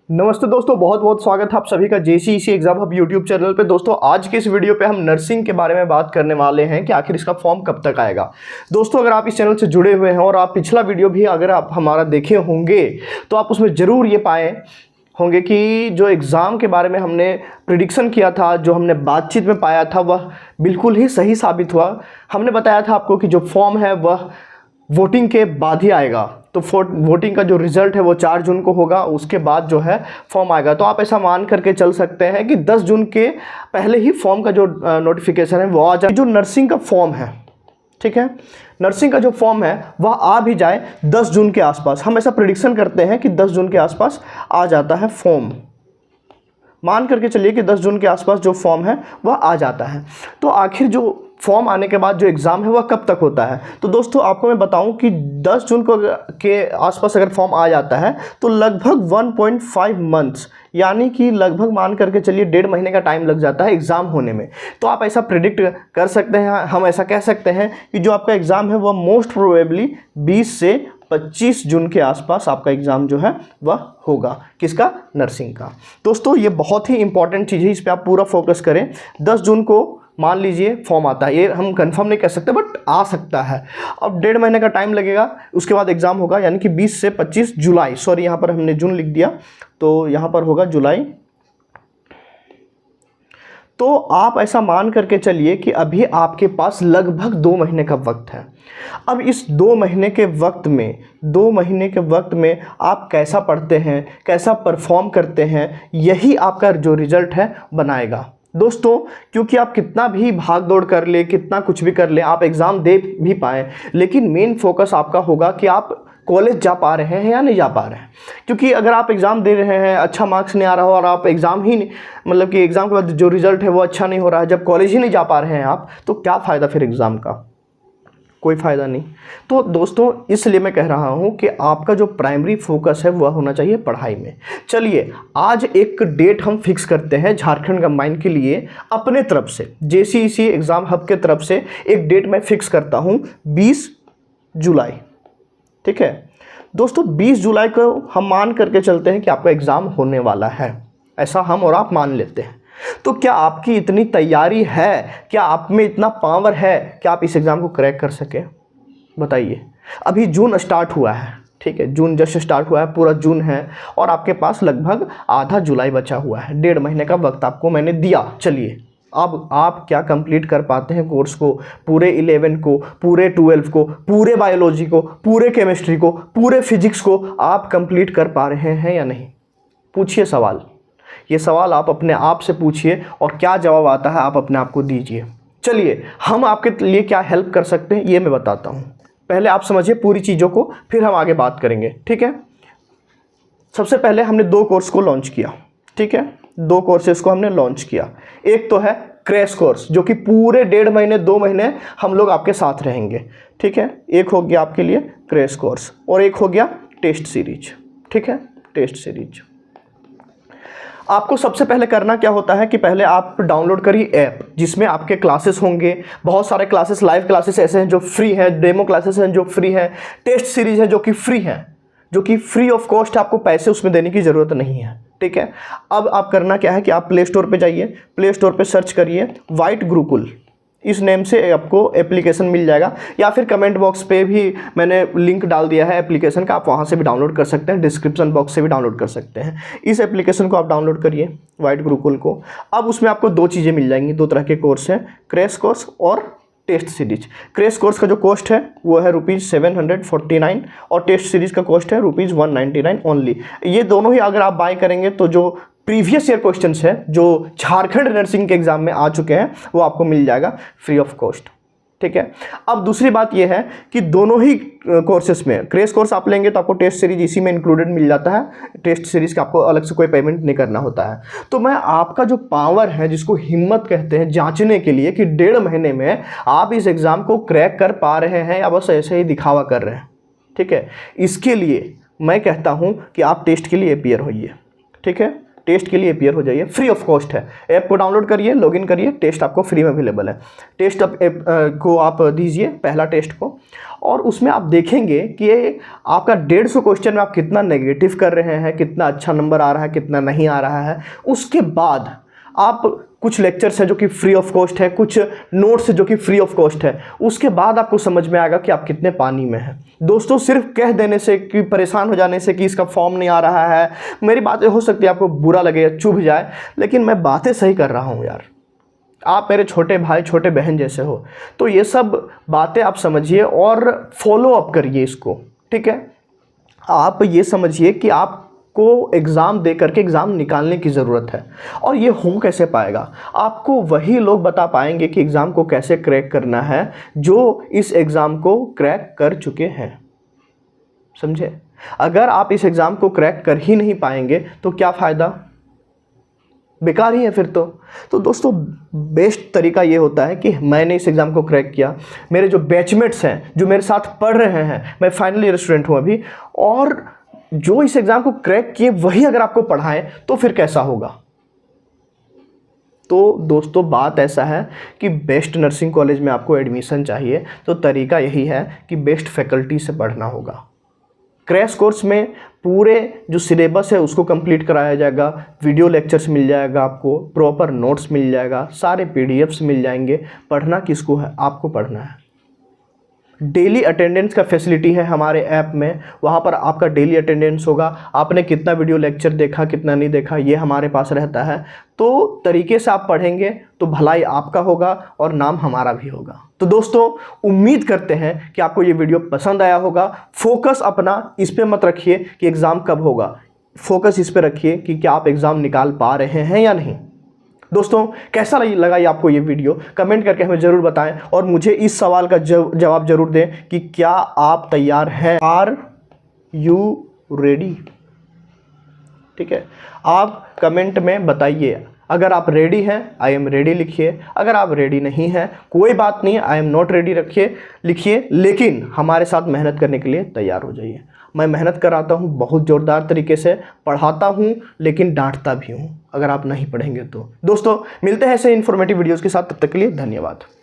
नमस्ते दोस्तों, बहुत बहुत स्वागत है आप सभी का जेसीईसी एग्जाम हब यूट्यूब चैनल पे। दोस्तों आज के इस वीडियो पे हम नर्सिंग के बारे में बात करने वाले हैं कि आखिर इसका फॉर्म कब तक आएगा। दोस्तों अगर आप इस चैनल से जुड़े हुए हैं और आप पिछला वीडियो भी अगर आप हमारा देखे होंगे तो आप उसमें ज़रूर ये पाए होंगे कि जो एग्ज़ाम के बारे में हमने प्रिडिक्शन किया था, जो हमने बातचीत में पाया था, वह बिल्कुल ही सही साबित हुआ। हमने बताया था आपको कि जो फॉर्म है वह वोटिंग के बाद ही आएगा। तो वोटिंग का जो रिज़ल्ट है वो 4 जून को होगा, उसके बाद जो है फॉर्म आएगा। तो आप ऐसा मान करके चल सकते हैं कि 10 जून के पहले ही फॉर्म का जो नोटिफिकेशन है वो आ जाए। जो नर्सिंग का फॉर्म है, ठीक है, नर्सिंग का जो फॉर्म है वह आ भी जाए 10 जून के आसपास। हम ऐसा प्रेडिक्शन करते हैं कि 10 जून के आसपास आ जाता है फॉर्म। मान करके चलिए कि 10 जून के आसपास जो फॉर्म है वह आ जाता है। तो आखिर जो फॉर्म आने के बाद जो एग्ज़ाम है वह कब तक होता है, तो दोस्तों आपको मैं बताऊं कि 10 जून को के आसपास अगर फॉर्म आ जाता है तो लगभग 1.5 मंथ्स, यानी कि लगभग मान करके चलिए 1.5 महीने का टाइम लग जाता है एग्ज़ाम होने में। तो आप ऐसा प्रिडिक्ट कर सकते हैं, हम ऐसा कह सकते हैं कि जो आपका एग्ज़ाम है वह मोस्ट प्रोबेबली 20 से 25 जून के आसपास आपका एग्ज़ाम जो है वह होगा। किसका? नर्सिंग का। दोस्तों ये बहुत ही इंपॉर्टेंट चीज़ है, इस पर आप पूरा फोकस करें। 10 जून को मान लीजिए फॉर्म आता है, ये हम कंफर्म नहीं कर सकते बट आ सकता है। अब 1.5 महीने का टाइम लगेगा, उसके बाद एग्ज़ाम होगा, यानी कि 20 से 25 जुलाई, सॉरी यहाँ पर हमने जून लिख दिया तो यहाँ पर होगा जुलाई। तो आप ऐसा मान करके चलिए कि अभी आपके पास लगभग 2 महीने का वक्त है। अब इस 2 महीने के वक्त में आप कैसा पढ़ते हैं, कैसा परफॉर्म करते हैं, यही आपका जो रिज़ल्ट है बनाएगा। दोस्तों क्योंकि आप कितना भी भाग दौड़ कर ले, कितना कुछ भी कर ले, आप एग्ज़ाम दे भी पाएँ, लेकिन मेन फोकस आपका होगा कि आप कॉलेज जा पा रहे हैं या नहीं जा पा रहे हैं। क्योंकि अगर आप एग्ज़ाम दे रहे हैं, अच्छा मार्क्स नहीं आ रहा हो और आप एग्ज़ाम ही नहीं, मतलब कि एग्ज़ाम के बाद जो रिज़ल्ट है वो अच्छा नहीं हो रहा है, जब कॉलेज ही नहीं जा पा रहे हैं आप, तो क्या फ़ायदा फिर एग्ज़ाम का? कोई फ़ायदा नहीं। तो दोस्तों इसलिए मैं कह रहा हूं कि आपका जो प्राइमरी फोकस है वह होना चाहिए पढ़ाई में। चलिए आज एक डेट हम फिक्स करते हैं झारखंड कंबाइन के लिए अपने तरफ से, जेसीईसी एग्ज़ाम हब के तरफ से एक डेट मैं फिक्स करता हूं, 20 जुलाई। ठीक है दोस्तों, 20 जुलाई को हम मान करके चलते हैं कि आपका एग्ज़ाम होने वाला है, ऐसा हम और आप मान लेते हैं। तो क्या आपकी इतनी तैयारी है, क्या आप में इतना पावर है कि आप इस एग्ज़ाम को क्रैक कर सके? बताइए। अभी जून स्टार्ट हुआ है, ठीक है, जून जस्ट स्टार्ट हुआ है, पूरा जून है और आपके पास लगभग आधा जुलाई बचा हुआ है। 1.5 महीने का वक्त आपको मैंने दिया। चलिए अब आप क्या कंप्लीट कर पाते हैं कोर्स को, पूरे 11 को, पूरे 12 को, पूरे बायोलॉजी को, पूरे केमिस्ट्री को, पूरे फिजिक्स को आप कंप्लीट कर पा रहे हैं या नहीं? पूछिए सवाल। ये सवाल आप अपने आप से पूछिए और क्या जवाब आता है आप अपने आप को दीजिए। चलिए हम आपके लिए क्या हेल्प कर सकते हैं ये मैं बताता हूँ। पहले आप समझिए पूरी चीज़ों को, फिर हम आगे बात करेंगे। ठीक है, सबसे पहले हमने 2 कोर्स को लॉन्च किया। ठीक है, 2 कोर्सेज को हमने लॉन्च किया। एक तो है क्रैश कोर्स, जो कि पूरे 1.5 महीने 2 महीने हम लोग आपके साथ रहेंगे। ठीक है, एक हो गया आपके लिए क्रैश कोर्स और एक हो गया टेस्ट सीरीज। ठीक है, टेस्ट सीरीज। आपको सबसे पहले करना क्या होता है कि पहले आप डाउनलोड करिए ऐप, जिसमें आपके क्लासेस होंगे, बहुत सारे क्लासेस, लाइव क्लासेस ऐसे हैं जो फ्री हैं, डेमो क्लासेस हैं जो फ्री हैं, टेस्ट सीरीज है जो कि फ्री हैं, जो कि फ्री ऑफ कॉस्ट, आपको पैसे उसमें देने की ज़रूरत नहीं है। ठीक है, अब आप करना क्या है कि आप प्ले स्टोर पे जाइए, प्ले स्टोर पे सर्च करिए वाइट गुरुकुल, इस नेम से आपको एप्लीकेशन मिल जाएगा, या फिर कमेंट बॉक्स पे भी मैंने लिंक डाल दिया है एप्लीकेशन का, आप वहाँ से भी डाउनलोड कर सकते हैं, डिस्क्रिप्शन बॉक्स से भी डाउनलोड कर सकते हैं। इस एप्लीकेशन को आप डाउनलोड करिए, वाइट गुरुकुल को। अब उसमें आपको 2 चीज़ें मिल जाएंगी, 2 तरह के कोर्स हैं, क्रैश कोर्स और टेस्ट सीरीज। क्रैश कोर्स का जो कॉस्ट है वो है ₹749 और टेस्ट सीरीज़ का कॉस्ट है ₹199 ओनली। ये दोनों ही अगर आप बाय करेंगे तो जो प्रीवियस ईयर क्वेश्चंस है जो झारखंड नर्सिंग के एग्जाम में आ चुके हैं वो आपको मिल जाएगा फ्री ऑफ कॉस्ट। ठीक है, अब दूसरी बात यह है कि दोनों ही कोर्सेस में, क्रैश कोर्स आप लेंगे तो आपको टेस्ट सीरीज इसी में इंक्लूडेड मिल जाता है, टेस्ट सीरीज का आपको अलग से कोई पेमेंट नहीं करना होता है। तो मैं आपका जो पावर है, जिसको हिम्मत कहते हैं, जांचने के लिए कि 1.5 महीने में आप इस एग्ज़ाम को क्रैक कर पा रहे हैं या बस ऐसे ही दिखावा कर रहे हैं। ठीक है, इसके लिए मैं कहता हूँ कि आप टेस्ट के लिए अपियर होइए। ठीक है, टेस्ट के लिए अपीयर हो जाइए, फ्री ऑफ कॉस्ट है। ऐप को डाउनलोड करिए, लॉगिन करिए, टेस्ट आपको फ्री में अवेलेबल है। टेस्ट ऐप को आप दीजिए, पहला टेस्ट को, और उसमें आप देखेंगे कि आपका 150 क्वेश्चन में आप कितना नेगेटिव कर रहे हैं, कितना अच्छा नंबर आ रहा है, कितना नहीं आ रहा है। उसके बाद आप कुछ लेक्चर्स हैं जो कि फ्री ऑफ कॉस्ट है, कुछ नोट्स जो कि फ्री ऑफ कॉस्ट है, उसके बाद आपको समझ में आएगा कि आप कितने पानी में हैं। दोस्तों सिर्फ कह देने से कि परेशान हो जाने से कि इसका फॉर्म नहीं आ रहा है, मेरी बातें हो सकती है आपको बुरा लगे, चुभ जाए, लेकिन मैं बातें सही कर रहा हूँ यार। आप मेरे छोटे भाई छोटे बहन जैसे हो, तो ये सब बातें आप समझिए और फॉलो अप करिए इसको, ठीक है। आप ये समझिए कि आपको एग्ज़ाम दे करके एग्ज़ाम निकालने की ज़रूरत है, और ये हो कैसे पाएगा? आपको वही लोग बता पाएंगे कि एग्ज़ाम को कैसे क्रैक करना है जो इस एग्ज़ाम को क्रैक कर चुके हैं, समझे। अगर आप इस एग्ज़ाम को क्रैक कर ही नहीं पाएंगे तो क्या फ़ायदा, बेकार ही है फिर तो दोस्तों बेस्ट तरीका ये होता है कि मैंने इस एग्ज़ाम को क्रैक किया, मेरे जो बैचमेट्स हैं जो मेरे साथ पढ़ रहे हैं, मैं फाइनल ईयर स्टूडेंट हूँ अभी, और जो इस एग्ज़ाम को क्रैक किए वही अगर आपको पढ़ाएं तो फिर कैसा होगा। तो दोस्तों बात ऐसा है कि बेस्ट नर्सिंग कॉलेज में आपको एडमिशन चाहिए तो तरीका यही है कि बेस्ट फैकल्टी से पढ़ना होगा। क्रैश कोर्स में पूरे जो सिलेबस है उसको कंप्लीट कराया जाएगा, वीडियो लेक्चर्स मिल जाएगा, आपको प्रॉपर नोट्स मिल जाएगा, सारे पीडीएफ्स मिल जाएंगे। पढ़ना किसको है? आपको पढ़ना है। डेली अटेंडेंस का फैसिलिटी है हमारे ऐप में, वहाँ पर आपका डेली अटेंडेंस होगा। आपने कितना वीडियो लेक्चर देखा, कितना नहीं देखा, ये हमारे पास रहता है। तो तरीके से आप पढ़ेंगे तो भलाई आपका होगा और नाम हमारा भी होगा। तो दोस्तों उम्मीद करते हैं कि आपको ये वीडियो पसंद आया होगा। फोकस अपना इस पे मत रखिए कि एग्ज़ाम कब होगा, फोकस इस पे रखिए कि क्या आप एग्ज़ाम निकाल पा रहे हैं या नहीं। दोस्तों कैसा लगा ये आपको ये वीडियो, कमेंट करके हमें ज़रूर बताएं, और मुझे इस सवाल का जवाब ज़रूर दें कि क्या आप तैयार हैं। Are you ready? ठीक है, आप कमेंट में बताइए। अगर आप रेडी हैं आई एम रेडी लिखिए, अगर आप रेडी नहीं हैं कोई बात नहीं, आई एम नॉट रेडी रखिए लिखिए, लेकिन हमारे साथ मेहनत करने के लिए तैयार हो जाइए। मैं मेहनत कराता हूँ, बहुत ज़ोरदार तरीके से पढ़ाता हूँ, लेकिन डांटता भी हूँ अगर आप नहीं पढ़ेंगे तो। दोस्तों मिलते हैं ऐसे इन्फॉर्मेटिव वीडियोज़ के साथ, तब तक के लिए धन्यवाद।